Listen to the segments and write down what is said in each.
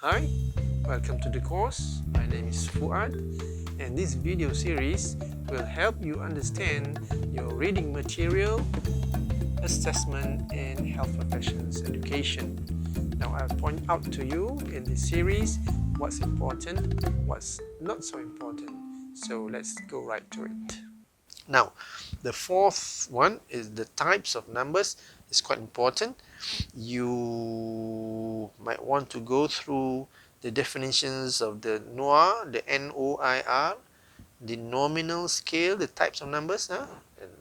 Hi, welcome to the course. My name is Fuad, and this video series will help you understand your reading material, assessment, and health professions education. Now, I'll point out to you in this series what's important, what's not so important. So, let's go right to it. Now, the fourth one is the types of numbers. It's quite important. You might want to go through the definitions of the NOIR, the NOIR, the nominal scale, the types of numbers. And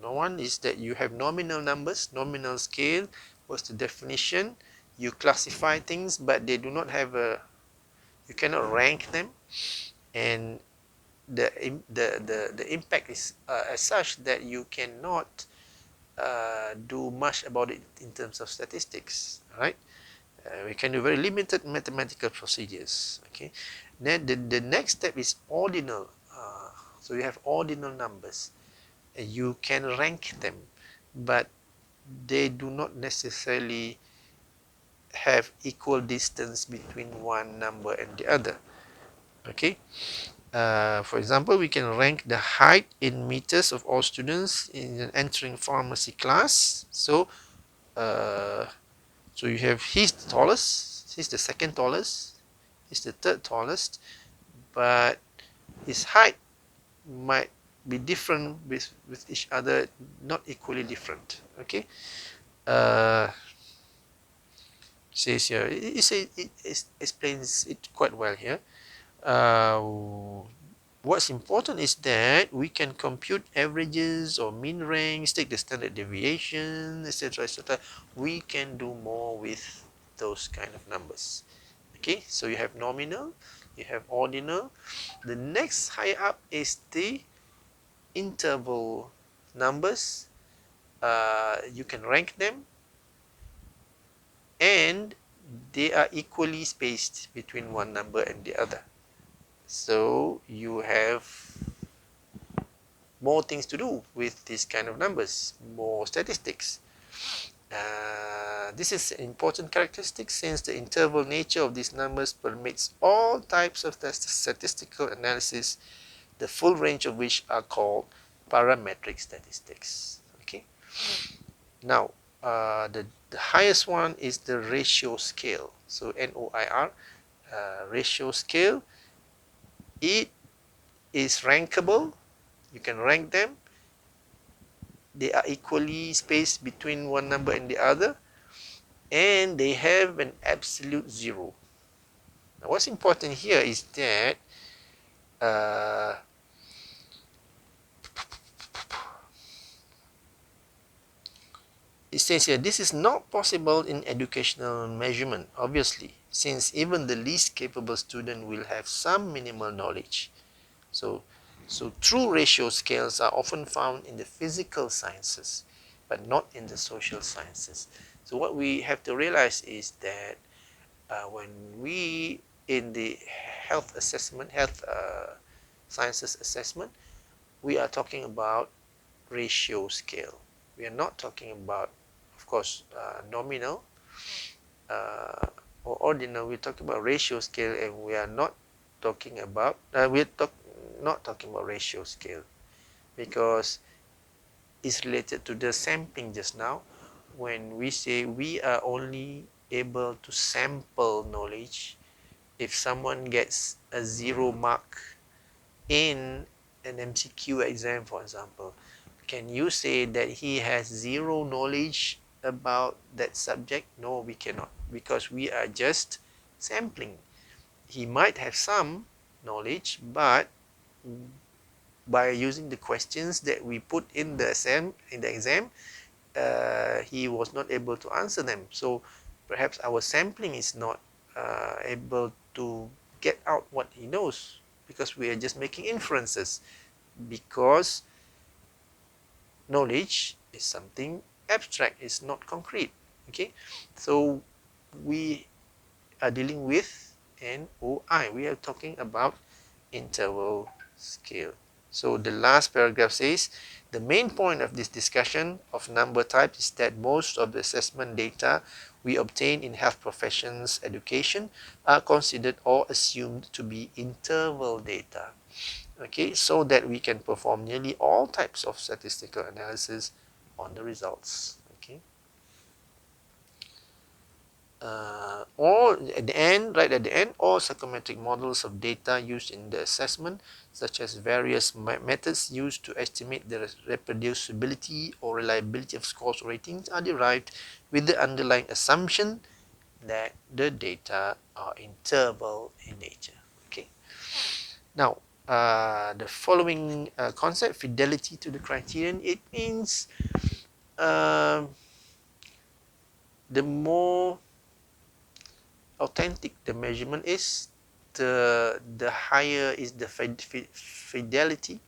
one is that you have nominal numbers, nominal scale. What's the definition? You classify things, but they do not have you cannot rank them, and the impact is as such that you cannot do much about it in terms of statistics. Right? We can do very limited mathematical procedures. Okay. Then the next step is ordinal. So you have ordinal numbers. You can rank them, but they do not necessarily have equal distance between one number and the other. Okay. For example, we can rank the height in meters of all students in an entering pharmacy class. Uh, so you have he's the tallest, he's the second tallest, he's the third tallest, but his height might be different with each other, not equally different. Okay. Uh, Says here, it explains it quite well here. What's important is that we can compute averages or mean ranks, take the standard deviation, etc., etc. We can do more with those kind of numbers. Okay, so you have nominal, you have ordinal. The next higher up is the interval numbers. You can rank them, and they are equally spaced between one number and the other. So you have more things to do with these kind of numbers, more statistics. This is an important characteristic since the interval nature of these numbers permits all types of statistical analysis, the full range of which are called parametric statistics. Okay. Now, the highest one is the ratio scale. So NOIR, ratio scale. It is rankable. You can rank them. They are equally spaced between one number and the other, and they have an absolute zero. Now, what's important here is that it says here, this is not possible in educational measurement, obviously, since even the least capable student will have some minimal knowledge. So true ratio scales are often found in the physical sciences, but not in the social sciences. So what we have to realize is that when we, in the health assessment, health sciences assessment, we are talking about ratio scale. We are not talking about, of course, nominal or ordinal. We talk about ratio scale, and we are not talking about not talking about ratio scale, because it's related to the sampling just now. When we say we are only able to sample knowledge, if someone gets a 0 mark in an MCQ exam, for example, can you say that he has zero knowledge about that subject? No, we cannot, because we are just sampling. He might have some knowledge, but by using the questions that we put in the exam, he was not able to answer them. So perhaps our sampling is not able to get out what he knows, because we are just making inferences, because knowledge is something abstract, it's not concrete. Okay, so we are dealing with NOI. We are talking about interval scale. So the last paragraph says, the main point of this discussion of number types is that most of the assessment data we obtain in health professions education are considered or assumed to be interval data. Okay, so that we can perform nearly all types of statistical analysis on the results. Okay. Or at the end, right at the end, all psychometric models of data used in the assessment, such as various methods used to estimate the reproducibility or reliability of scores or ratings, are derived with the underlying assumption that the data are interval in nature. Okay. Now, the following concept, fidelity to the criterion, it means uh, the more authentic the measurement is, the higher is the fidelity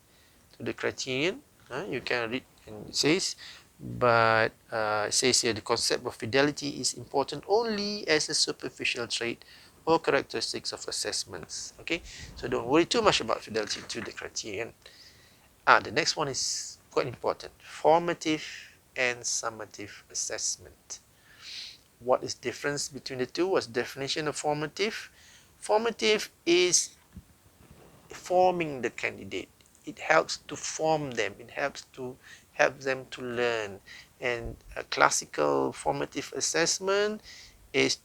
to the criterion. You can read, and it says, but it says here the concept of fidelity is important only as a superficial trait or characteristics of assessments. Okay, so don't worry too much about fidelity to the criterion. The next one is quite important: formative and summative assessment. What is difference between the two? What's definition of formative? Formative is forming the candidate. It helps to form them. It helps them to learn. And a classical formative assessment is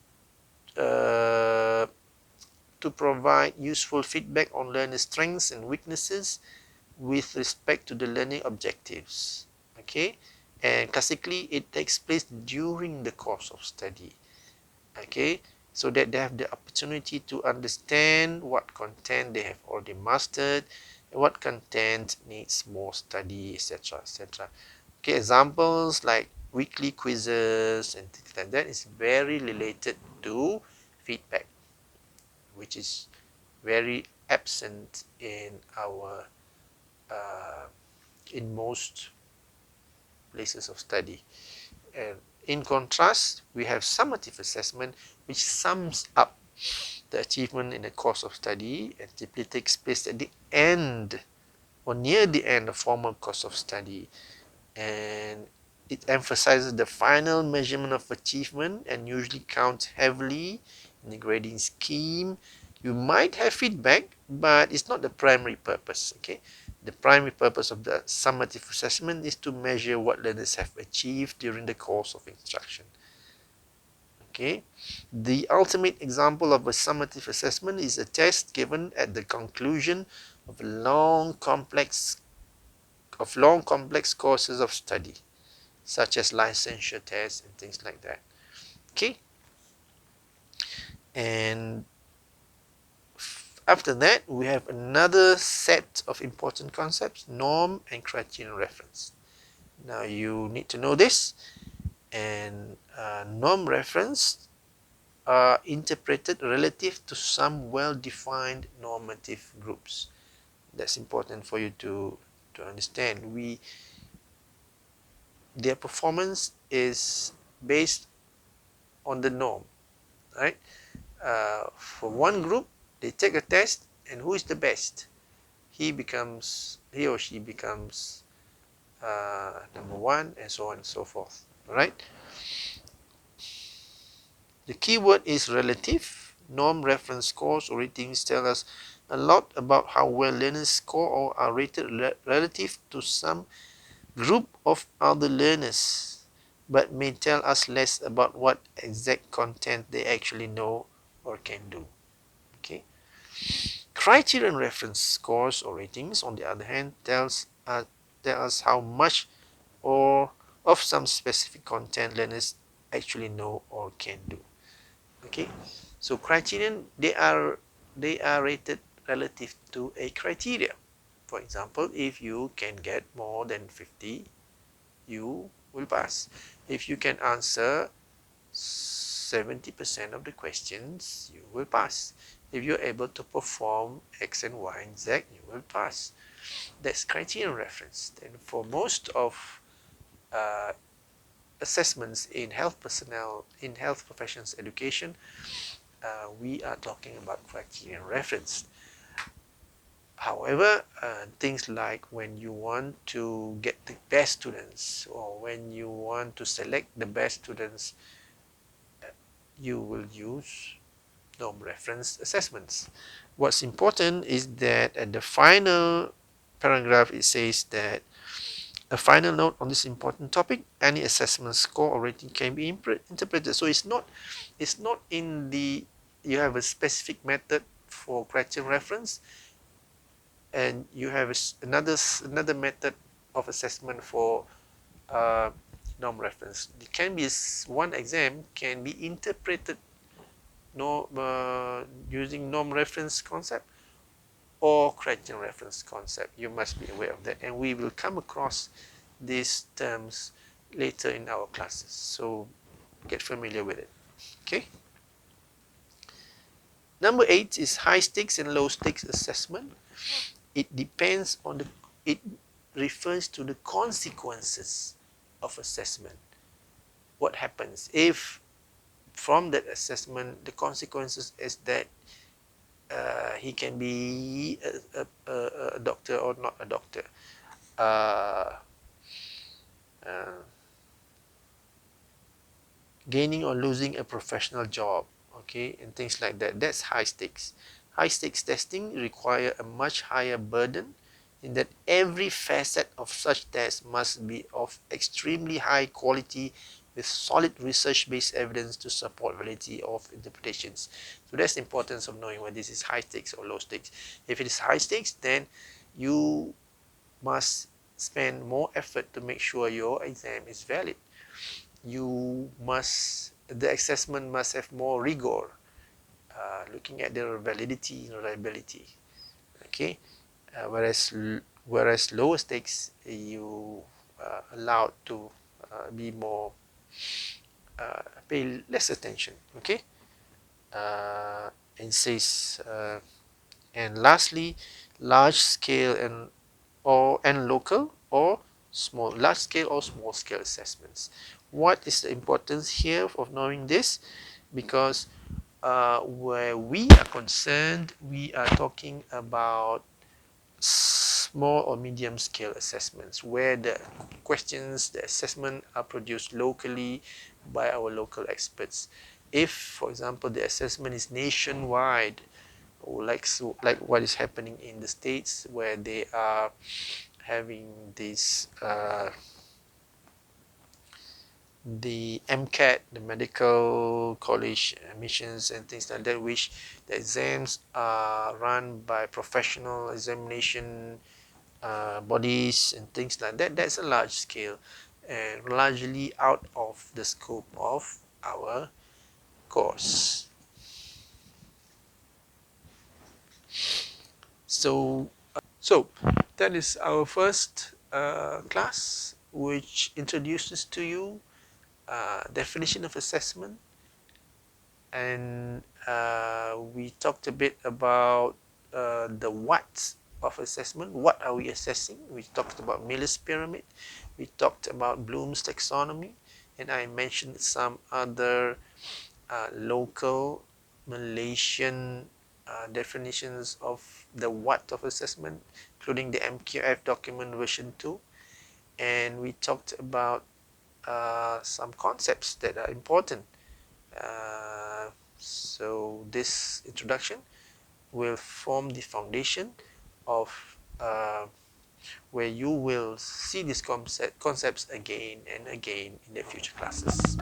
to provide useful feedback on learner strengths and weaknesses with respect to the learning objectives. Okay, and classically it takes place during the course of study. Okay, so that they have the opportunity to understand what content they have already mastered, what content needs more study, etc., etc. Okay, examples like weekly quizzes and things like that is very related to feedback, which is very absent in our in most places of study. And in contrast, we have summative assessment, which sums up the achievement in the course of study and typically takes place at the end or near the end of formal course of study. And it emphasizes the final measurement of achievement and usually counts heavily in the grading scheme. You might have feedback, but it's not the primary purpose. Okay, the primary purpose of the summative assessment is to measure what learners have achieved during the course of instruction. Okay, the ultimate example of a summative assessment is a test given at the conclusion of long complex courses of study, such as licensure tests and things like that. Okay, and after that we have another set of important concepts: norm and criterion reference. Now you need to know this. And norm reference are interpreted relative to some well-defined normative groups. That's important for you to understand. Their performance is based on the norm, right? For one group, they take a test, and who is the best? He or she becomes number one, and so on and so forth. All right. The keyword is relative. Norm reference scores or ratings tell us a lot about how well learners score or are rated relative to some group of other learners, but may tell us less about what exact content they actually know or can do. Okay. Criterion reference scores or ratings, on the other hand, tell us how much or of some specific content learners actually know or can do. Okay, so criterion, they are rated relative to a criteria. For example, if you can get more than 50, you will pass. If you can answer 70% of the questions, you will pass. If you're able to perform X and Y and Z, you will pass. That's criterion reference. And for most of uh, assessments in health professions education, we are talking about criterion reference. However, things like when you want to get the best students or when you want to select the best students, you will use norm reference assessments. What's important is that at the final paragraph it says that a final note on this important topic, any assessment score or rating can be interpreted. So it's not in the, you have a specific method for criterion reference and you have another method of assessment for uh, norm reference. It can be one exam can be interpreted using norm reference concept or criterion reference concept. You must be aware of that, and we will come across these terms later in our classes, so get familiar with it. Okay. Number 8 is high stakes and low stakes assessment. It depends on the, it refers to the consequences of assessment. What happens if from that assessment the consequences is that he can be a doctor or not a doctor, uh, uh, gaining or losing a professional job, okay, and things like that. That's high stakes. High stakes testing require a much higher burden in that every facet of such tests must be of extremely high quality with solid research-based evidence to support validity of interpretations. So that's the importance of knowing whether this is high stakes or low stakes. If it is high stakes, then you must spend more effort to make sure your exam is valid. The assessment must have more rigor, looking at the validity and reliability. Okay, whereas lower stakes you allowed to be more pay less attention. Okay, and says and lastly, large scale and local or large scale or small scale assessments. What is the importance here of knowing this? Because where we are concerned, we are talking about small or medium scale assessments where the questions, the assessment are produced locally by our local experts. If, for example, the assessment is nationwide, or like what is happening in the States where they are having this the MCAT, the medical college admissions and things like that, which the exams are run by professional examination bodies and things like that. That's a large scale and largely out of the scope of our course. So that is our first class, which introduces to you definition of assessment, and we talked a bit about the what of assessment. What are we assessing? We talked about Miller's pyramid, we talked about Bloom's taxonomy, and I mentioned some other local Malaysian definitions of the what of assessment, including the MQF document version 2, and we talked about some concepts that are important. So this introduction will form the foundation of where you will see these concepts again and again in the future classes.